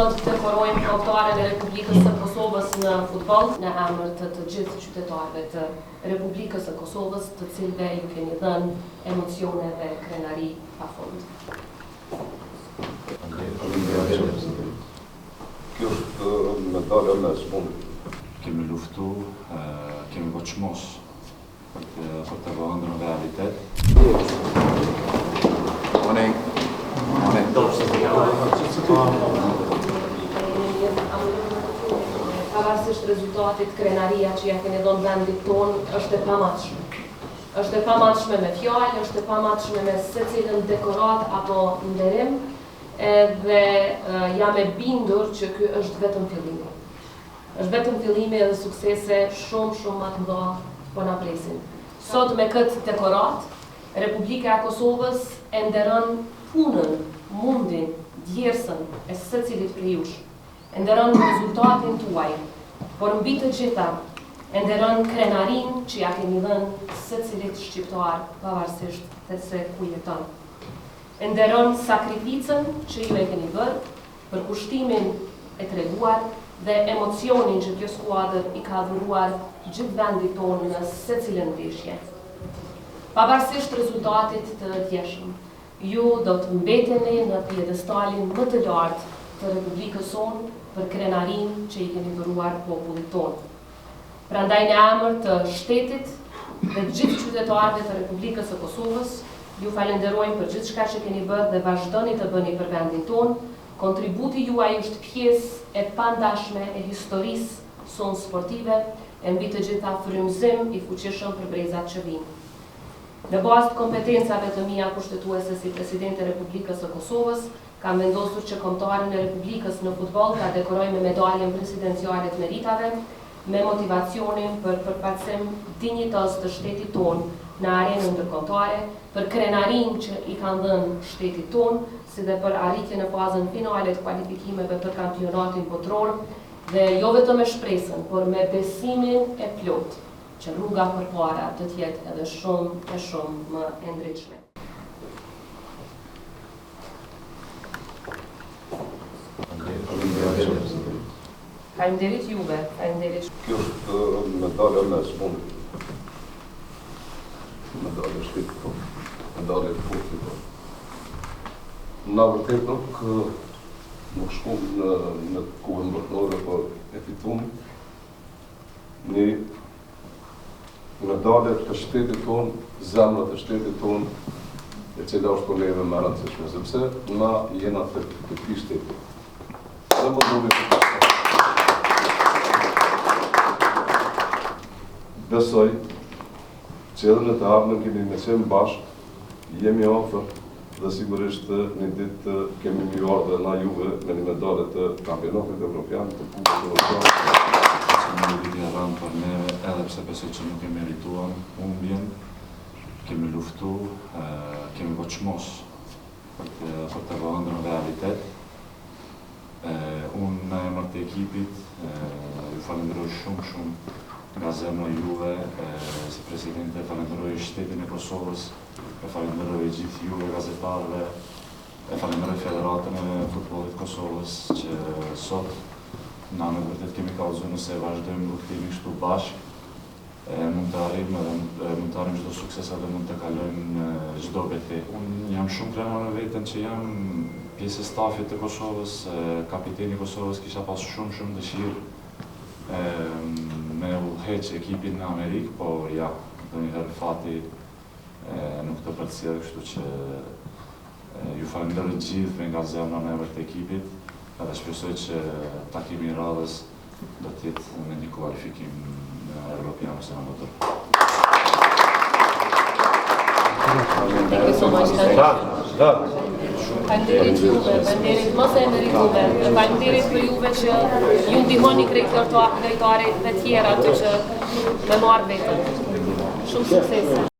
do të dekorojmë kombëtaren e Republikës së Kosovës në futboll në emër të gjithë qytetarëve të Republikës së Kosovës, të cilëve ju keni dhënë emocione dhe krenari pafund. Kjo është medalja me smundit. Kemi luftu, kemi koçmos për të vëndër në realitet. Pavarësisht rezultatit, krenaria që ja keni dhënë vendit tonë është e pamatshme. Është e pamatshme me fjalë, është e pamatshme me secilën dekorat apo nderim, dhe jam e bindur që ky është vetëm fillimi. Është vetëm fillimi edhe suksese shumë më të mëdha po na presin. Sot me këtë dekorat, Republika e Kosovës e nderon punën, mundin, djersën e secilit prej jush. E nderon rezultatin tuaj, por mbi të gjitha e nderon krenarin që ja keni dhënë secilit shqiptar pavarësisht se ku jeton. E nderon sakrificën që ju e keni bërë për kushtimin e treguar dhe emocionin që kjo skuadër i ka dhuruar gjithë vendit tonë në secilën ndeshje. Pavarësisht rezultatit të djeshëm, ju do të mbeteni në pjedestalin më të lartë të Republikës sonë për krenarin që i keni dhuruar popullit tonë. Prandaj në emër të shtetit dhe gjithë qytetarëve të Republikës së Kosovës, ju falenderojmë për gjithë shka që keni bërë dhe vazhdoni të bëni për vendin tonë. Kontributi juaj është pjesë e pandashme e historisë sonë sportive, e mbi të gjitha frymëzim i fuqishëm për brezat që vinë. Në bazë të kompetencave të mia kushtetuese si Presidente e Republikës së Kosovës, kam vendosur që kombëtaren e Republikës në futboll ta dekoroj me medaljen presidenciale të meritave, me motivacionin për përfaqësim dinjitoz të shtetit tonë në arenën ndërkombëtare, për krenarin që i kanë dhënë shtetit tonë, si dhe për arritje në fazën finale të kualifikimeve për kampionatin botror, dhe jo vetëm me shpresën, por me besimin e plotë që rruga përpara të jetë edhe shumë më e ndritshme. Faleminderit juve, faleminderit. Kjo është medalja me smundit. Medalja shtetit tonë, medalja e popullit tonë. Na vërtet nuk shkum në kohën botërore, por e fitum një medalje të shtetit tonë, zemra të shtetit tonë, e cila është për neve më rëndësishme, sepse na jena të këtij shteti. Dhe më duni të pasë. Besoj që edhe në të ardhmen kemi me qenë bashkë, jemi afër dhe sigurisht një ditë kemi mjuar dhe na juve me një medalje të kampionatit evropian të Kupës së Evropës. Një ditë e rëndë për neve, edhe pse besoj që nuk e merituam humbjen, kemi luftu, kemi koçmos për të vëndër në realitet. Unë në emër të ekipit ju falenderoj shumë nga zemra juve, si Presidente, falenderoj shtetin e Kosovës, e falenderoj gjithë juve gazetarëve, e falenderoj Federatën e Futbollit Kosovës që sot na me vërtet kemi kallëzuar nëse vazhdojmë luftimin kështu bashkë, mund të arrijmë çdo sukses dhe mund të kalojmë çdo betejë. Unë jam shumë krenar në veten që jam pjesë e stafit të Kosovës, kapiteni i Kosovës kisha pas shumë dëshirë me udhëheq ekipin në Amerikë, por ja, ndonjëherë fati nuk të përcjell, kështu që ju falenderoj gjithëve nga zemra në emër të ekipit, edhe shpresoj që takimi i radhës do të jetë me një kualifikim në Europian ose në botror. Thank you so much. Faleminderit juve, faleminderit mos e merituve, faleminderit për juve që ju ndihmoni krejtare të tjera të që me marrë vetën. Shumë suksese.